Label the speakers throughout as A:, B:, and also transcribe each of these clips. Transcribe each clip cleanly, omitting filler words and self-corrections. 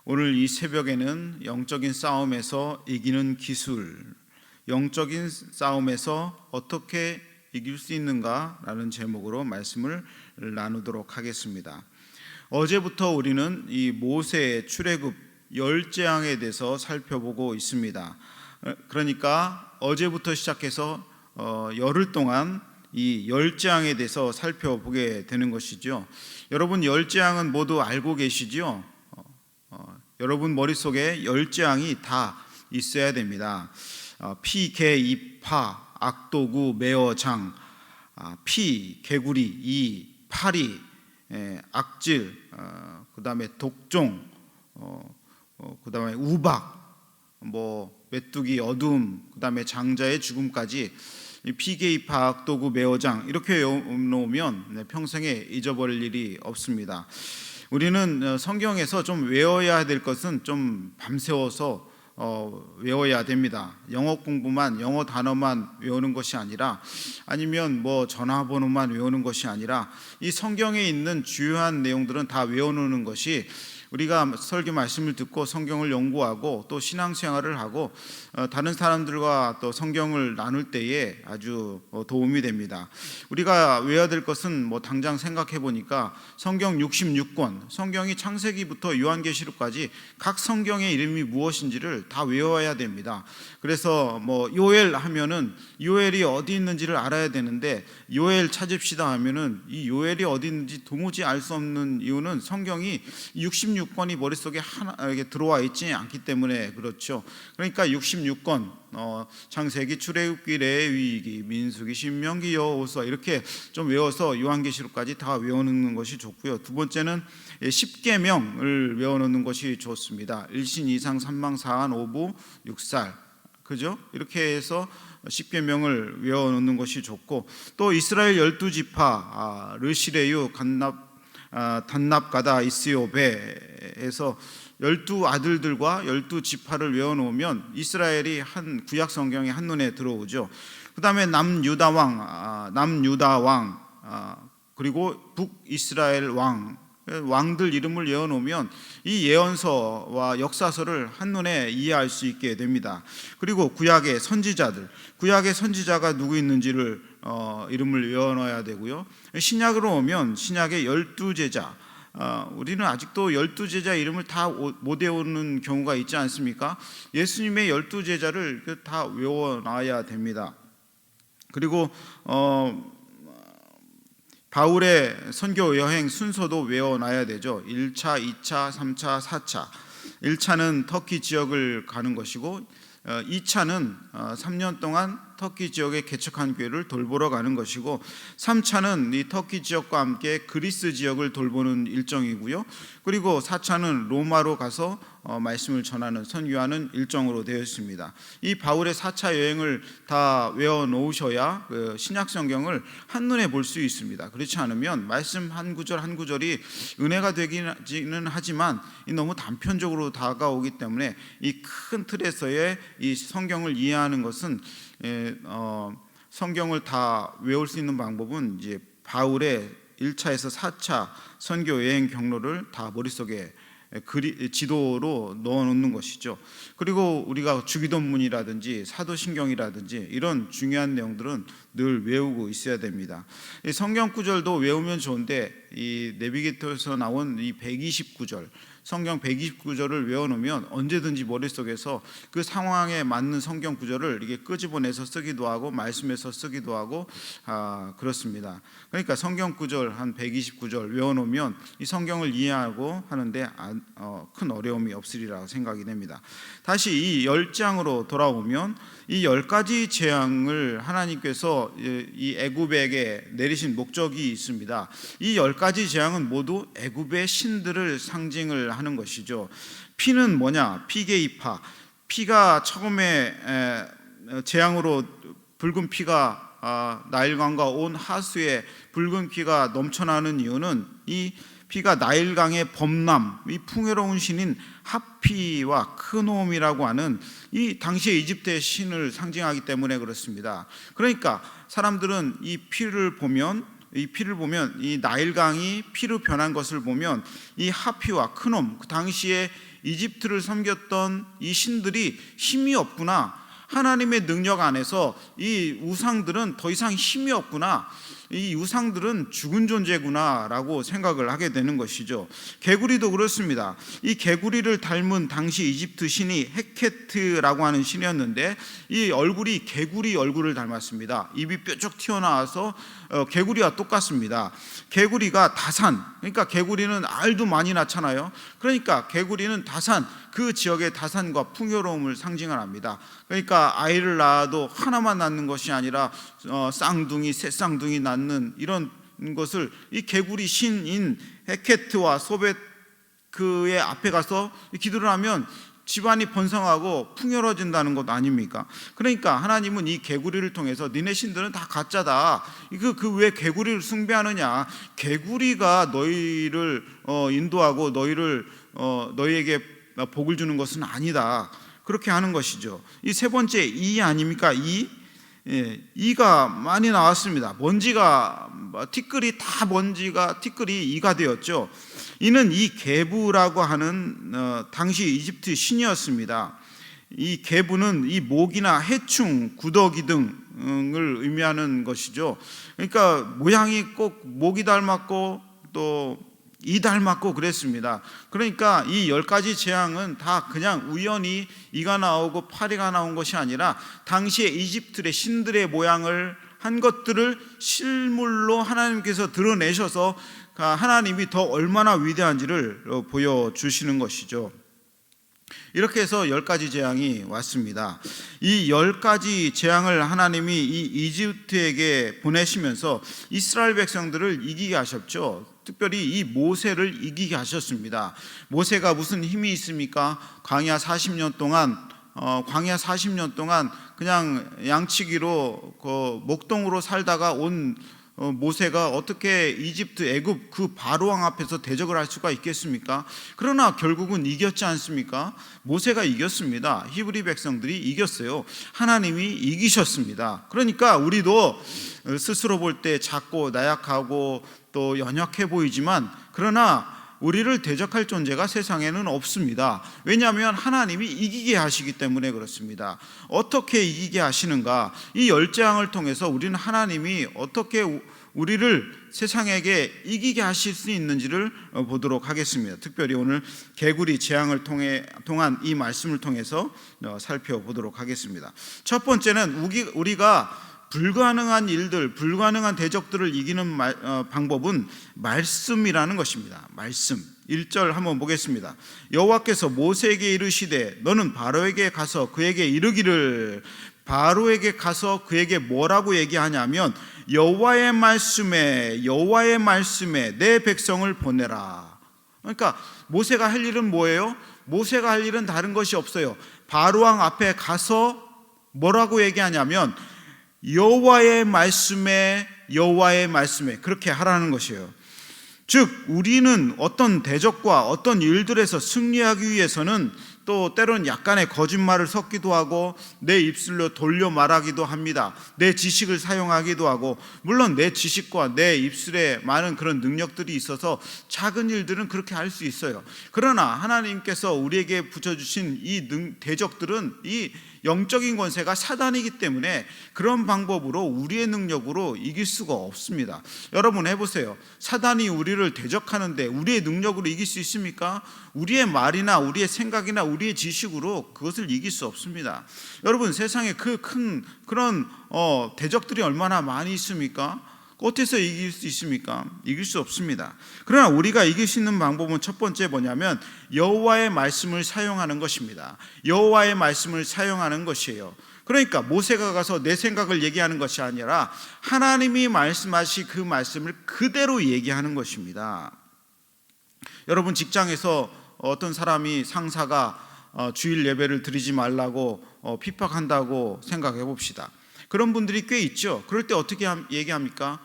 A: 오늘 이 새벽에는 영적인 싸움에서 이기는 기술, 영적인 싸움에서 어떻게 이길 수 있는가라는 제목으로 말씀을 나누도록 하겠습니다. 어제부터 우리는 이 모세의 출애굽 10재앙에 대해서 살펴보고 있습니다. 그러니까 어제부터 시작해서 열흘 동안 이 10재앙에 대해서 살펴보게 되는 것이죠. 여러분 10재앙은 모두 알고 계시죠? 여러분 머릿속에 10재앙이 다 있어야 됩니다. 피, 개, 이파, 악도구, 매어장, 피, 개구리, 이, 파리, 악질, 그 다음에 독종, 그 다음에 우박, 메뚜기, 어둠, 그 다음에 장자의 죽음까지 피, 개, 이파, 악도구, 매어장 이렇게 외워놓으면 평생에 잊어버릴 일이 없습니다. 우리는 성경에서 좀 외워야 될 것은 좀 밤새워서 외워야 됩니다. 영어 공부만, 영어 단어만 외우는 것이 아니라, 아니면 전화번호만 외우는 것이 아니라 이 성경에 있는 주요한 내용들은 다 외워놓는 것이 우리가 설교 말씀을 듣고 성경을 연구하고 또 신앙생활을 하고 다른 사람들과 또 성경을 나눌 때에 아주 도움이 됩니다. 우리가 외워야 될 것은 당장 생각해 보니까 성경 66권, 성경이 창세기부터 요한계시록까지 각 성경의 이름이 무엇인지를 다 외워야 됩니다. 그래서 요엘 하면은 요엘이 어디 있는지를 알아야 되는데, 요엘 찾읍시다 하면은 이 요엘이 어디 있는지 도무지 알 수 없는 이유는 성경이 66권이 머릿속에 하나에 들어와 있지 않기 때문에 그렇죠. 그러니까 66권, 창세기, 출애굽기, 레위기, 민수기, 신명기, 여호수아 이렇게 좀 외워서 요한계시록까지 다 외워놓는 것이 좋고요. 두 번째는 십계명을 외워놓는 것이 좋습니다. 일신, 이상, 삼망, 사한, 오부, 육살, 그죠? 이렇게 해서 십계명을 외워놓는 것이 좋고, 또 이스라엘 12지파, 르시레유, 단납가다, 이스요베에서 12아들들과 12지파를 외워놓으면 이스라엘이 한 구약 성경에 한눈에 들어오죠. 그 다음에 남유다왕, 그리고 북이스라엘 왕들 이름을 외워놓으면 이 예언서와 역사서를 한눈에 이해할 수 있게 됩니다. 그리고 구약의 선지자가 누구 있는지를 이름을 외워놔야 되고요. 신약으로 오면 신약의 12제자, 우리는 아직도 12제자 이름을 다 못 외우는 경우가 있지 않습니까? 예수님의 12제자를 다 외워놔야 됩니다. 그리고 바울의 선교 여행 순서도 외워놔야 되죠. 1차, 2차, 3차, 4차. 1차는 터키 지역을 가는 것이고, 2차는 3년 동안 터키 지역에 개척한 교회를 돌보러 가는 것이고, 3차는 이 터키 지역과 함께 그리스 지역을 돌보는 일정이고요. 그리고 4차는 로마로 가서 말씀을 전하는, 선교하는 일정으로 되어 있습니다. 이 바울의 4차 여행을 다 외워 놓으셔야 신약 성경을 한눈에 볼 수 있습니다. 그렇지 않으면 말씀 한 구절 한 구절이 은혜가 되기는 하지만 너무 단편적으로 다가오기 때문에 이 큰 틀에서의 이 성경을 이해하는 것은, 성경을 다 외울 수 있는 방법은 이제 바울의 1차에서 4차 선교 여행 경로를 다 머릿속에 지도로 넣어놓는 것이죠. 그리고 우리가 주기도문이라든지 사도신경이라든지 이런 중요한 내용들은 늘 외우고 있어야 됩니다. 성경 구절도 외우면 좋은데, 이 내비게이터에서 나온 이 129절, 성경 129절을 외워놓으면 언제든지 머릿속에서 그 상황에 맞는 성경 구절을 이렇게 끄집어내서 쓰기도 하고 말씀에서 쓰기도 하고 그렇습니다. 그러니까 성경 구절 한 129절 외워놓으면 이 성경을 이해하고 하는데 큰 어려움이 없으리라 생각이 됩니다. 다시 이 10장으로 돌아오면 이 10가지 재앙을 하나님께서 이 애굽에게 내리신 목적이 있습니다. 이 10가지 재앙은 모두 애굽의 신들을 상징을 하는 것이죠. 피는 뭐냐? 피게이파. 피가 처음에 재앙으로 붉은 피가 나일강과 온 하수에 붉은 피가 넘쳐나는 이유는 이 피가 나일강의 범람, 이 풍요로운 신인 하피와 크놈이라고 하는 이 당시의 이집트의 신을 상징하기 때문에 그렇습니다. 그러니까 사람들은 이 피를 보면 이 나일강이 피로 변한 것을 보면 이 하피와 크놈, 그 당시에 이집트를 섬겼던 이 신들이 힘이 없구나, 하나님의 능력 안에서 이 우상들은 더 이상 힘이 없구나, 이 우상들은 죽은 존재구나 라고 생각을 하게 되는 것이죠. 개구리도 그렇습니다. 이 개구리를 닮은 당시 이집트 신이 헤케트라고 하는 신이었는데, 이 얼굴이 개구리 얼굴을 닮았습니다. 입이 뾰족 튀어나와서 개구리와 똑같습니다. 개구리가 다산, 그러니까 개구리는 알도 많이 낳잖아요. 그러니까 개구리는 다산, 그 지역의 다산과 풍요로움을 상징을 합니다. 그러니까 아이를 낳아도 하나만 낳는 것이 아니라 쌍둥이, 새 쌍둥이 낳는 이런 것을 이 개구리 신인 헤케트와 소벳 그의 앞에 가서 기도를 하면 집안이 번성하고 풍요로워진다는 것 아닙니까? 그러니까 하나님은 이 개구리를 통해서 니네 신들은 다 가짜다, 그 왜 개구리를 숭배하느냐, 개구리가 너희를 인도하고 너희에게 복을 주는 것은 아니다, 그렇게 하는 것이죠. 이 세 번째 이 아닙니까? 이가 많이 나왔습니다. 먼지가 티끌이 다 먼지가 티끌이 이가 되었죠. 이는 이 게부라고 하는 당시 이집트 신이었습니다. 이 게부는 이 모기나 해충, 구더기 등을 의미하는 것이죠. 그러니까 모양이 꼭 모기 닮았고 또 이 닮았고 그랬습니다. 그러니까 이 10가지 재앙은 다 그냥 우연히 이가 나오고 파리가 나온 것이 아니라 당시에 이집트의 신들의 모양을 한 것들을 실물로 하나님께서 드러내셔서 하나님이 더 얼마나 위대한지를 보여주시는 것이죠. 이렇게 해서 10가지 재앙이 왔습니다. 이 10가지 재앙을 하나님이 이 이집트에게 보내시면서 이스라엘 백성들을 이기게 하셨죠. 특별히 이 모세를 이기게 하셨습니다. 모세가 무슨 힘이 있습니까? 광야 40년 동안 그냥 양치기로 목동으로 살다가 온 모세가 어떻게 이집트, 애굽 그 바로왕 앞에서 대적을 할 수가 있겠습니까? 그러나 결국은 이겼지 않습니까? 모세가 이겼습니다. 히브리 백성들이 이겼어요. 하나님이 이기셨습니다. 그러니까 우리도 스스로 볼 때 작고 나약하고 또 연약해 보이지만, 그러나 우리를 대적할 존재가 세상에는 없습니다. 왜냐하면 하나님이 이기게 하시기 때문에 그렇습니다. 어떻게 이기게 하시는가? 이 10재앙을 통해서 우리는 하나님이 어떻게 우리를 세상에게 이기게 하실 수 있는지를 보도록 하겠습니다. 특별히 오늘 개구리 재앙을 통한 이 말씀을 통해서 살펴보도록 하겠습니다. 첫 번째는 우리가 불가능한 일들, 불가능한 대적들을 이기는 방법은 말씀이라는 것입니다. 말씀. 1절 한번 보겠습니다. 여호와께서 모세에게 이르시되 너는 바로에게 가서 그에게 이르기를, 바로에게 가서 그에게 뭐라고 얘기하냐면 여호와의 말씀에 내 백성을 보내라. 그러니까 모세가 할 일은 뭐예요? 모세가 할 일은 다른 것이 없어요. 바로왕 앞에 가서 뭐라고 얘기하냐면 여호와의 말씀에 그렇게 하라는 것이에요. 즉 우리는 어떤 대적과 어떤 일들에서 승리하기 위해서는 또 때로는 약간의 거짓말을 섞기도 하고 내 입술로 돌려 말하기도 합니다. 내 지식을 사용하기도 하고, 물론 내 지식과 내 입술에 많은 그런 능력들이 있어서 작은 일들은 그렇게 할 수 있어요. 그러나 하나님께서 우리에게 붙여주신 이 대적들은 이 영적인 권세가 사단이기 때문에 그런 방법으로 우리의 능력으로 이길 수가 없습니다. 여러분 해보세요. 사단이 우리를 대적하는데 우리의 능력으로 이길 수 있습니까? 우리의 말이나 우리의 생각이나 우리의 지식으로 그것을 이길 수 없습니다. 여러분 세상에 그런 대적들이 얼마나 많이 있습니까? 어디서 이길 수 있습니까? 이길 수 없습니다. 그러나 우리가 이길 수 있는 방법은 첫 번째 뭐냐면 여호와의 말씀을 사용하는 것입니다. 여호와의 말씀을 사용하는 것이에요. 그러니까 모세가 가서 내 생각을 얘기하는 것이 아니라 하나님이 말씀하신 그 말씀을 그대로 얘기하는 것입니다. 여러분 직장에서 어떤 사람이 상사가 주일 예배를 드리지 말라고 핍박한다고 생각해 봅시다. 그런 분들이 꽤 있죠. 그럴 때 어떻게 얘기합니까?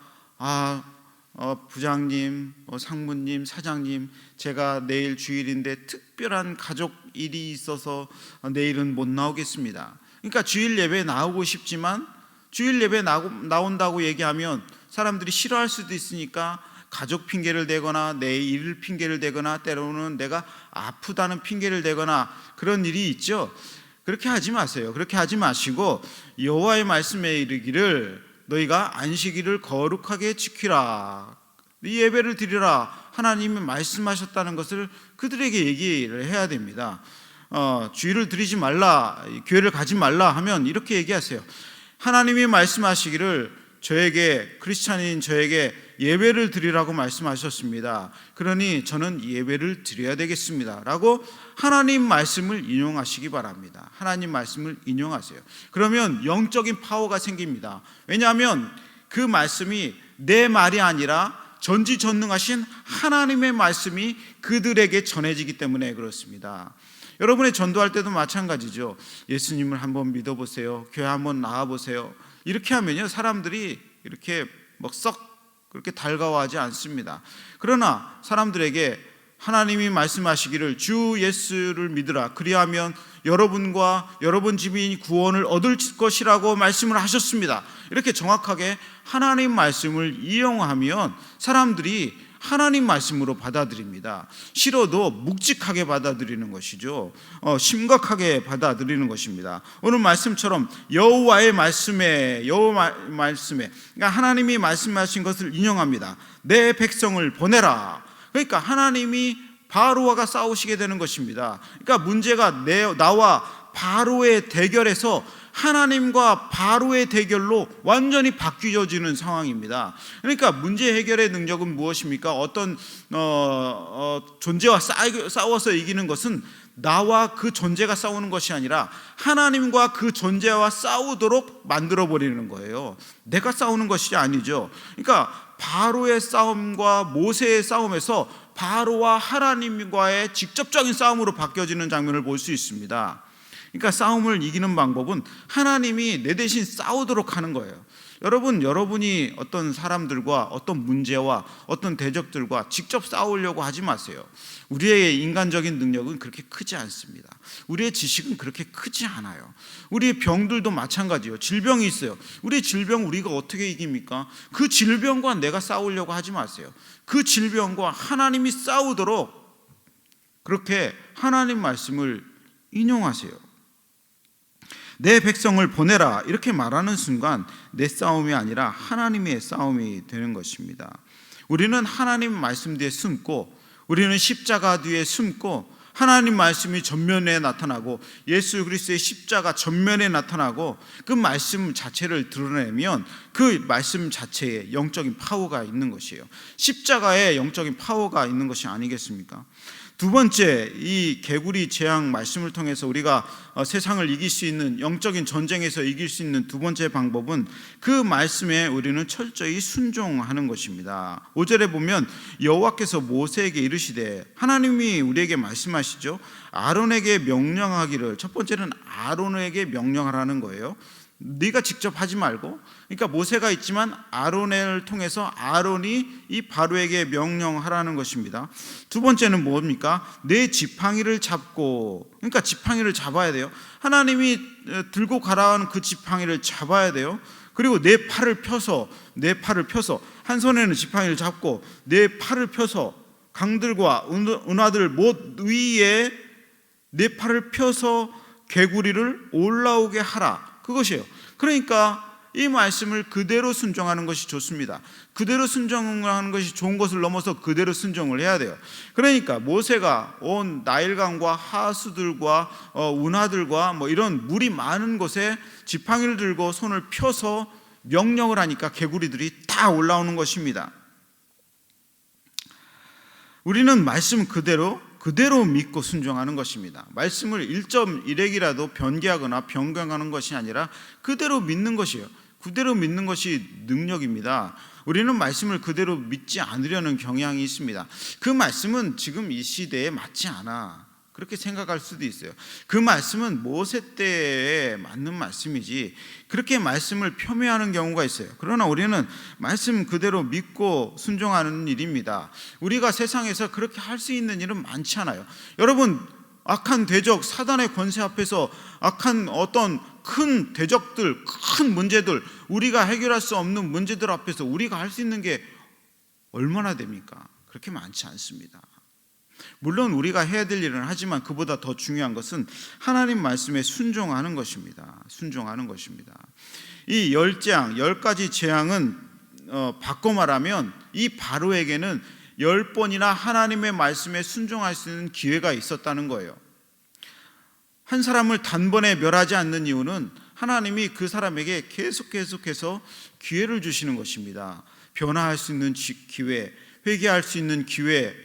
A: 부장님, 상무님, 사장님, 제가 내일 주일인데 특별한 가족 일이 있어서 내일은 못 나오겠습니다. 그러니까 주일 예배에 나오고 싶지만 주일 예배에 나온다고 얘기하면 사람들이 싫어할 수도 있으니까 가족 핑계를 대거나 내 일 핑계를 대거나 때로는 내가 아프다는 핑계를 대거나 그런 일이 있죠. 그렇게 하지 마세요. 그렇게 하지 마시고 여호와의 말씀에 이르기를 너희가 안식일을 거룩하게 지키라, 이 예배를 드리라, 하나님이 말씀하셨다는 것을 그들에게 얘기를 해야 됩니다. 주일을 드리지 말라, 교회를 가지 말라 하면 이렇게 얘기하세요. 하나님이 말씀하시기를 저에게, 크리스찬인 저에게 예배를 드리라고 말씀하셨습니다. 그러니 저는 예배를 드려야 되겠습니다 라고 하나님 말씀을 인용하시기 바랍니다. 하나님 말씀을 인용하세요. 그러면 영적인 파워가 생깁니다. 왜냐하면 그 말씀이 내 말이 아니라 전지전능하신 하나님의 말씀이 그들에게 전해지기 때문에 그렇습니다. 여러분의 전도할 때도 마찬가지죠. 예수님을 한번 믿어보세요, 교회 한번 나와보세요, 이렇게 하면요 사람들이 이렇게 썩 그렇게 달가워하지 않습니다. 그러나 사람들에게 하나님이 말씀하시기를 주 예수를 믿으라, 그리하면 여러분과 여러분 집이 구원을 얻을 것이라고 말씀을 하셨습니다, 이렇게 정확하게 하나님 말씀을 이용하면 사람들이 하나님 말씀으로 받아들입니다. 싫어도 묵직하게 받아들이는 것이죠. 심각하게 받아들이는 것입니다. 오늘 말씀처럼 여호와의 말씀에, 그러니까 하나님이 말씀하신 것을 인용합니다. 내 백성을 보내라. 그러니까 하나님이 바로와 싸우시게 되는 것입니다. 그러니까 문제가 나와 바로의 대결에서 하나님과 바로의 대결로 완전히 바뀌어지는 상황입니다. 그러니까 문제 해결의 능력은 무엇입니까? 어떤 존재와 싸워서 이기는 것은 나와 그 존재가 싸우는 것이 아니라 하나님과 그 존재와 싸우도록 만들어버리는 거예요. 내가 싸우는 것이 아니죠. 그러니까 바로의 싸움과 모세의 싸움에서 바로와 하나님과의 직접적인 싸움으로 바뀌어지는 장면을 볼 수 있습니다. 그러니까 싸움을 이기는 방법은 하나님이 내 대신 싸우도록 하는 거예요. 여러분이 어떤 사람들과 어떤 문제와 어떤 대적들과 직접 싸우려고 하지 마세요. 우리의 인간적인 능력은 그렇게 크지 않습니다. 우리의 지식은 그렇게 크지 않아요. 우리의 병들도 마찬가지예요. 질병이 있어요. 우리의 질병 우리가 어떻게 이깁니까? 그 질병과 내가 싸우려고 하지 마세요. 그 질병과 하나님이 싸우도록 그렇게 하나님 말씀을 인용하세요. 내 백성을 보내라, 이렇게 말하는 순간 내 싸움이 아니라 하나님의 싸움이 되는 것입니다. 우리는 하나님 말씀 뒤에 숨고, 우리는 십자가 뒤에 숨고, 하나님 말씀이 전면에 나타나고 예수 그리스도의 십자가 전면에 나타나고 그 말씀 자체를 드러내면 그 말씀 자체에 영적인 파워가 있는 것이에요. 십자가에 영적인 파워가 있는 것이 아니겠습니까? 두 번째, 이 개구리 재앙 말씀을 통해서 우리가 세상을 이길 수 있는, 영적인 전쟁에서 이길 수 있는 두 번째 방법은 그 말씀에 우리는 철저히 순종하는 것입니다. 5절에 보면 여호와께서 모세에게 이르시되, 하나님이 우리에게 말씀하시죠. 아론에게 명령하기를, 첫 번째는 아론에게 명령하라는 거예요. 네가 직접 하지 말고, 그러니까 모세가 있지만 아론을 통해서 아론이 이 바로에게 명령하라는 것입니다. 두 번째는 뭡니까? 내 지팡이를 잡고, 그러니까 지팡이를 잡아야 돼요. 하나님이 들고 가라는 그 지팡이를 잡아야 돼요. 그리고 내 팔을 펴서 한 손에는 지팡이를 잡고 내 팔을 펴서 강들과 운하들 못 위에 내 팔을 펴서 개구리를 올라오게 하라, 그것이에요. 그러니까 이 말씀을 그대로 순종하는 것이 좋습니다. 그대로 순종하는 것이 좋은 것을 넘어서 그대로 순종을 해야 돼요. 그러니까 모세가 온 나일강과 하수들과 운하들과 이런 물이 많은 곳에 지팡이를 들고 손을 펴서 명령을 하니까 개구리들이 다 올라오는 것입니다. 우리는 말씀 그대로 믿고 순종하는 것입니다. 말씀을 1.1핵이라도 변개하거나 변경하는 것이 아니라 그대로 믿는 것이에요. 그대로 믿는 것이 능력입니다. 우리는 말씀을 그대로 믿지 않으려는 경향이 있습니다. 그 말씀은 지금 이 시대에 맞지 않아, 그렇게 생각할 수도 있어요. 그 말씀은 모세 때에 맞는 말씀이지, 그렇게 말씀을 폄훼하는 경우가 있어요. 그러나 우리는 말씀 그대로 믿고 순종하는 일입니다. 우리가 세상에서 그렇게 할 수 있는 일은 많지 않아요. 여러분, 악한 대적 사단의 권세 앞에서, 악한 어떤 큰 대적들, 큰 문제들, 우리가 해결할 수 없는 문제들 앞에서 우리가 할 수 있는 게 얼마나 됩니까? 그렇게 많지 않습니다. 물론 우리가 해야 될 일은 하지만 그보다 더 중요한 것은 하나님 말씀에 순종하는 것입니다. 순종하는 것입니다. 이 10가지 재앙은 바꿔 말하면 이 바로에게는 10번이나 하나님의 말씀에 순종할 수 있는 기회가 있었다는 거예요. 한 사람을 단번에 멸하지 않는 이유는 하나님이 그 사람에게 계속해서 기회를 주시는 것입니다. 변화할 수 있는 기회, 회개할 수 있는 기회,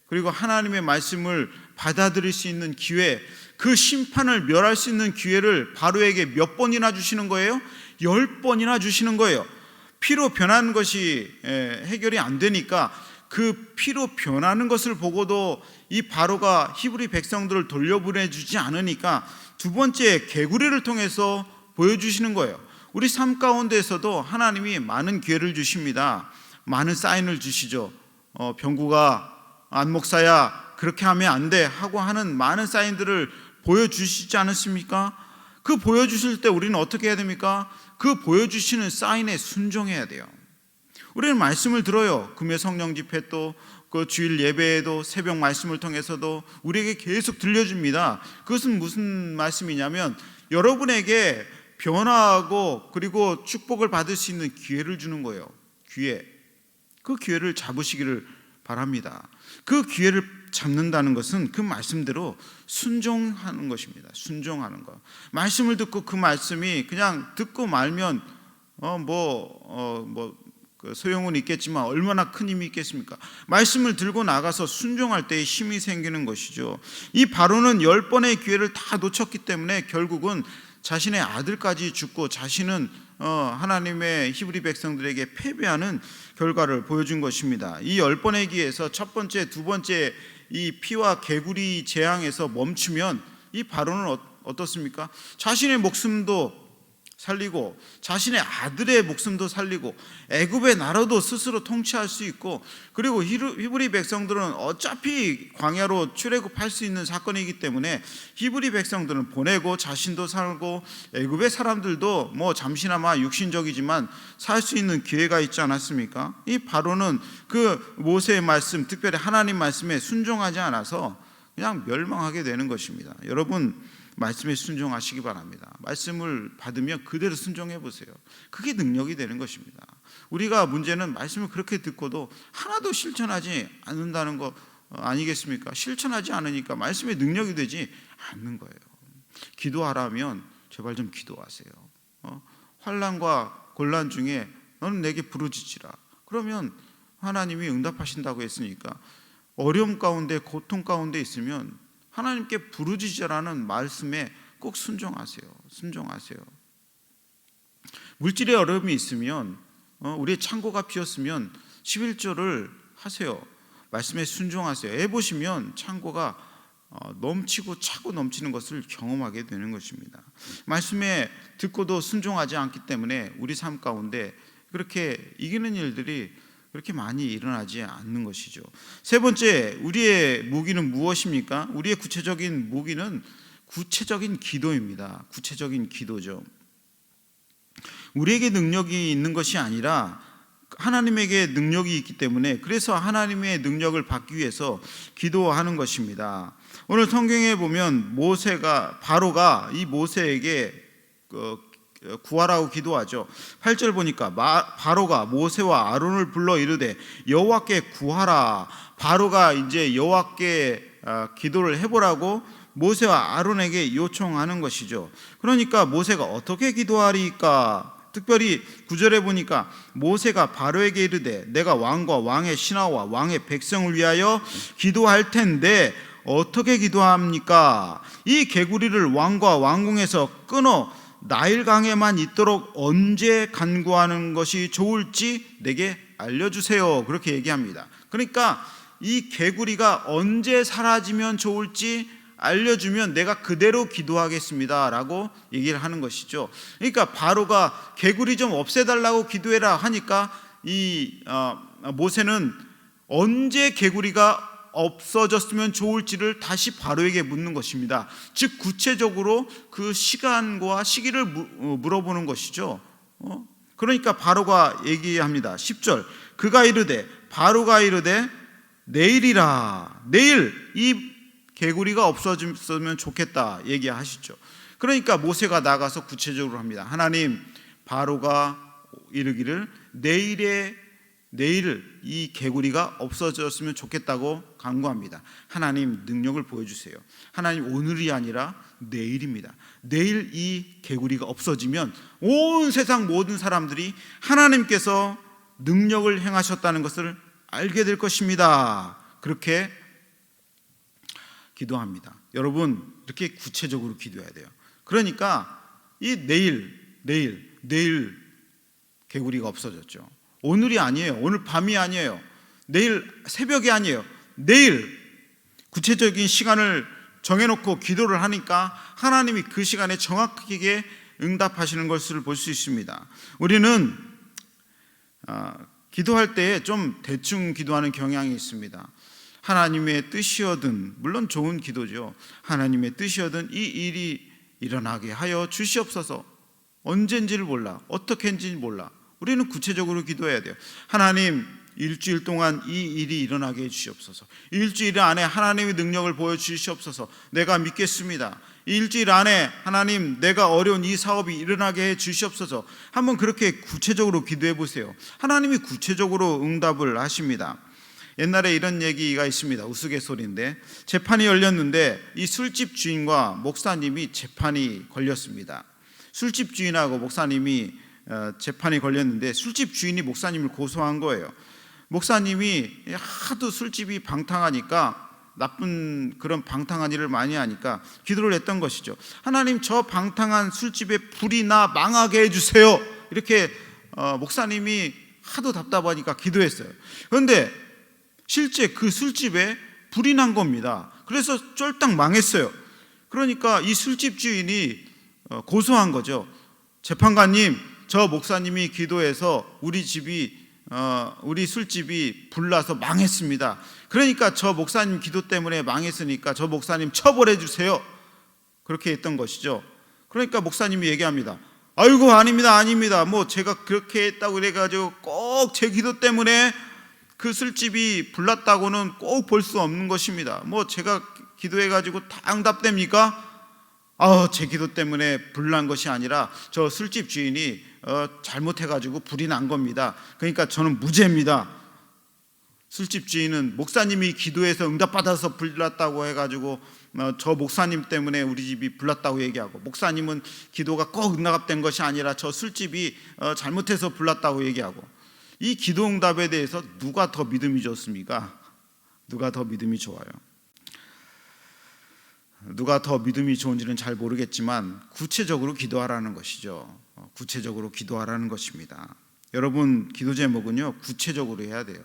A: 그리고 하나님의 말씀을 받아들일 수 있는 기회, 그 심판을 멸할 수 있는 기회를 바로에게 몇 번이나 주시는 거예요? 10번이나 주시는 거예요. 피로 변하는 것이 해결이 안 되니까 그 피로 변하는 것을 보고도 이 바로가 히브리 백성들을 돌려보내주지 않으니까 두 번째 개구리를 통해서 보여주시는 거예요. 우리 삶 가운데에서도 하나님이 많은 기회를 주십니다. 많은 사인을 주시죠. 병구가 안 목사야 그렇게 하면 안 돼 하고 하는 많은 사인들을 보여주시지 않았습니까? 그 보여주실 때 우리는 어떻게 해야 됩니까? 그 보여주시는 사인에 순종해야 돼요. 우리는 말씀을 들어요. 금요 성령 집회 또 그 주일 예배에도 새벽 말씀을 통해서도 우리에게 계속 들려줍니다. 그것은 무슨 말씀이냐면 여러분에게 변화하고 그리고 축복을 받을 수 있는 기회를 주는 거예요. 기회. 그 기회를 잡으시기를 바랍니다. 그 기회를 잡는다는 것은 그 말씀대로 순종하는 것입니다. 순종하는 것. 말씀을 듣고 그 말씀이 그냥 듣고 말면 소용은 있겠지만 얼마나 큰 힘이 있겠습니까? 말씀을 들고 나가서 순종할 때에 힘이 생기는 것이죠. 이 바로는 10번의 기회를 다 놓쳤기 때문에 결국은 자신의 아들까지 죽고 자신은 하나님의 히브리 백성들에게 패배하는 결과를 보여준 것입니다. 이 10번의 기회에서 첫 번째, 두 번째 이 피와 개구리 재앙에서 멈추면 이 바로는 어떻습니까? 자신의 목숨도 살리고 자신의 아들의 목숨도 살리고 애굽의 나라도 스스로 통치할 수 있고, 그리고 히브리 백성들은 어차피 광야로 출애굽할 수 있는 사건이기 때문에 히브리 백성들은 보내고 자신도 살고 애굽의 사람들도 잠시나마 육신적이지만 살 수 있는 기회가 있지 않았습니까? 이 바로는 그 모세의 말씀, 특별히 하나님 말씀에 순종하지 않아서 그냥 멸망하게 되는 것입니다. 여러분, 말씀에 순종하시기 바랍니다. 말씀을 받으면 그대로 순종해 보세요. 그게 능력이 되는 것입니다. 우리가 문제는 말씀을 그렇게 듣고도 하나도 실천하지 않는다는 거 아니겠습니까? 실천하지 않으니까 말씀의 능력이 되지 않는 거예요. 기도하라면 제발 좀 기도하세요. 환난과 곤란 중에 너는 내게 부르짖으라. 그러면 하나님이 응답하신다고 했으니까 어려움 가운데 고통 가운데 있으면 하나님께 부르짖으라는 말씀에 꼭 순종하세요. 순종하세요. 물질의 어려움이 있으면 우리의 창고가 비었으면 11조를 하세요. 말씀에 순종하세요. 해 보시면 창고가 넘치고 차고 넘치는 것을 경험하게 되는 것입니다. 말씀에 듣고도 순종하지 않기 때문에 우리 삶 가운데 그렇게 이기는 일들이 그렇게 많이 일어나지 않는 것이죠. 세 번째, 우리의 무기는 무엇입니까? 우리의 구체적인 무기는 구체적인 기도입니다. 구체적인 기도죠. 우리에게 능력이 있는 것이 아니라 하나님에게 능력이 있기 때문에, 그래서 하나님의 능력을 받기 위해서 기도하는 것입니다. 오늘 성경에 보면 바로가 이 모세에게 구하라고 기도하죠. 8절 보니까 바로가 모세와 아론을 불러 이르되 여호와께 구하라. 바로가 이제 여호와께 기도를 해보라고 모세와 아론에게 요청하는 것이죠. 그러니까 모세가 어떻게 기도하리까? 특별히 9절에 보니까 모세가 바로에게 이르되 내가 왕과 왕의 신하와 왕의 백성을 위하여 기도할 텐데 어떻게 기도합니까? 이 개구리를 왕과 왕궁에서 끊어 나일강에만 있도록 언제 간구하는 것이 좋을지 내게 알려주세요. 그렇게 얘기합니다. 그러니까 이 개구리가 언제 사라지면 좋을지 알려주면 내가 그대로 기도하겠습니다 라고 얘기를 하는 것이죠. 그러니까 바로가 개구리 좀 없애달라고 기도해라 하니까 이 모세는 언제 개구리가 없어졌으면 좋을지를 다시 바로에게 묻는 것입니다. 즉 구체적으로 그 시간과 시기를 물어보는 것이죠. 그러니까 바로가 얘기합니다. 10절 그가 이르되 바로가 이르되 내일이라, 내일 이 개구리가 없어졌으면 좋겠다 얘기하시죠. 그러니까 모세가 나가서 구체적으로 합니다. 하나님, 바로가 이르기를 내일 이 개구리가 없어졌으면 좋겠다고 간구합니다. 하나님, 능력을 보여주세요. 하나님, 오늘이 아니라 내일입니다. 내일 이 개구리가 없어지면 온 세상 모든 사람들이 하나님께서 능력을 행하셨다는 것을 알게 될 것입니다. 그렇게 기도합니다. 여러분, 이렇게 구체적으로 기도해야 돼요. 그러니까 이 내일 개구리가 없어졌죠. 오늘이 아니에요. 오늘 밤이 아니에요. 내일 새벽이 아니에요. 내일 구체적인 시간을 정해놓고 기도를 하니까 하나님이 그 시간에 정확하게 응답하시는 것을 볼 수 있습니다. 우리는 기도할 때 좀 대충 기도하는 경향이 있습니다. 하나님의 뜻이어든, 물론 좋은 기도죠. 하나님의 뜻이어든 이 일이 일어나게 하여 주시옵소서. 언젠지를 몰라, 어떻게 했는지 몰라. 우리는 구체적으로 기도해야 돼요. 하나님, 일주일 동안 이 일이 일어나게 해주시옵소서. 일주일 안에 하나님의 능력을 보여주시옵소서. 내가 믿겠습니다. 일주일 안에 하나님, 내가 어려운 이 사업이 일어나게 해주시옵소서. 한번 그렇게 구체적으로 기도해 보세요. 하나님이 구체적으로 응답을 하십니다. 옛날에 이런 얘기가 있습니다. 우스갯소리인데, 재판이 열렸는데 이 술집 주인과 목사님이 재판이 걸렸습니다. 술집 주인하고 목사님이 재판이 걸렸는데 술집 주인이 목사님을 고소한 거예요. 목사님이 하도 술집이 방탕하니까, 나쁜 그런 방탕한 일을 많이 하니까 기도를 했던 것이죠. 하나님, 저 방탕한 술집에 불이 나 망하게 해주세요. 이렇게 목사님이 하도 답답하니까 기도했어요. 그런데 실제 그 술집에 불이 난 겁니다. 그래서 쫄딱 망했어요. 그러니까 이 술집 주인이 고소한 거죠. 재판관님, 저 목사님이 기도해서 우리 술집이 불나서 망했습니다. 그러니까 저 목사님 기도 때문에 망했으니까 저 목사님 처벌해 주세요. 그렇게 했던 것이죠. 그러니까 목사님이 얘기합니다. 아이고, 아닙니다. 뭐 제가 그렇게 했다고 그래가지고 꼭 제 기도 때문에 그 술집이 불났다고는 꼭 볼 수 없는 것입니다. 뭐 제가 기도해가지고 다 응답됩니까? 제 기도 때문에 불난 것이 아니라 저 술집 주인이 잘못해가지고 불이 난 겁니다. 그러니까 저는 무죄입니다. 술집 주인은 목사님이 기도해서 응답받아서 불났다고 해가지고 저 목사님 때문에 우리 집이 불났다고 얘기하고, 목사님은 기도가 꼭 응답된 것이 아니라 저 술집이 잘못해서 불났다고 얘기하고, 이 기도 응답에 대해서 누가 더 믿음이 좋습니까? 누가 더 믿음이 좋아요? 누가 더 믿음이 좋은지는 잘 모르겠지만 구체적으로 기도하라는 것이죠. 구체적으로 기도하라는 것입니다. 여러분, 기도 제목은요, 구체적으로 해야 돼요.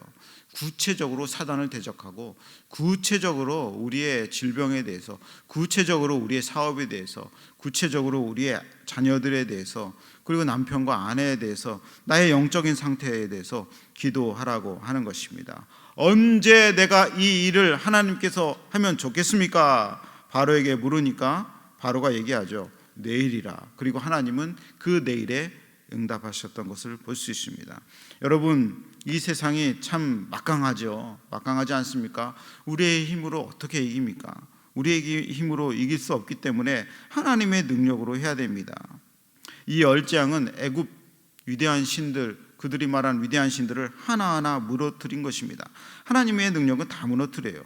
A: 구체적으로 사단을 대적하고, 구체적으로 우리의 질병에 대해서, 구체적으로 우리의 사업에 대해서, 구체적으로 우리의 자녀들에 대해서, 그리고 남편과 아내에 대해서, 나의 영적인 상태에 대해서 기도하라고 하는 것입니다. 언제 내가 이 일을 하나님께서 하면 좋겠습니까? 바로에게 물으니까 바로가 얘기하죠. 내일이라. 그리고 하나님은 그 내일에 응답하셨던 것을 볼 수 있습니다. 여러분, 이 세상이 참 막강하죠. 막강하지 않습니까? 우리의 힘으로 어떻게 이깁니까? 우리의 힘으로 이길 수 없기 때문에 하나님의 능력으로 해야 됩니다. 이 열재앙은 애굽 위대한 신들, 그들이 말한 위대한 신들을 하나하나 무너뜨린 것입니다. 하나님의 능력은 다 무너뜨려요.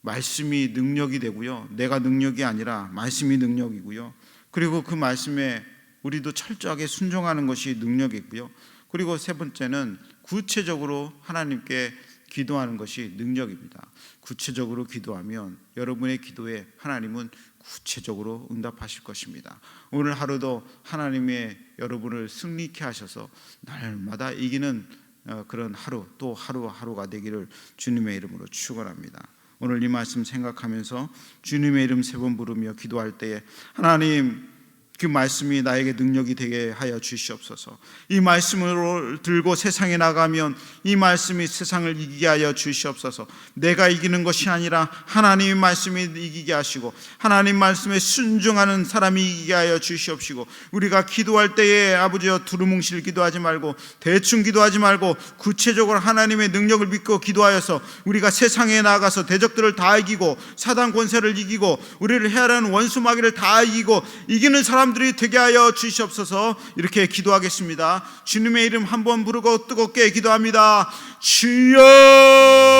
A: 말씀이 능력이 되고요, 내가 능력이 아니라 말씀이 능력이고요, 그리고 그 말씀에 우리도 철저하게 순종하는 것이 능력이고요, 그리고 세 번째는 구체적으로 하나님께 기도하는 것이 능력입니다. 구체적으로 기도하면 여러분의 기도에 하나님은 구체적으로 응답하실 것입니다. 오늘 하루도 하나님의 여러분을 승리케 하셔서 날마다 이기는 그런 하루, 또 하루하루가 되기를 주님의 이름으로 축원합니다. 오늘 이 말씀 생각하면서 주님의 이름 3번 부르며 기도할 때에 하나님, 그 말씀이 나에게 능력이 되게 하여 주시옵소서. 이 말씀을 들고 세상에 나가면 이 말씀이 세상을 이기게 하여 주시옵소서. 내가 이기는 것이 아니라 하나님의 말씀이 이기게 하시고 하나님 말씀에 순종하는 사람이 이기게 하여 주시옵시고, 우리가 기도할 때에 아버지여 두루뭉실 기도하지 말고 대충 기도하지 말고 구체적으로 하나님의 능력을 믿고 기도하여서 우리가 세상에 나가서 대적들을 다 이기고 사단 권세를 이기고 우리를 해하려는 원수 마귀를 다 이기고 이기는 사람들이 되게 하여 주시옵소서. 이렇게 기도하겠습니다. 주님의 이름 한번 부르고 뜨겁게 기도합니다. 주여!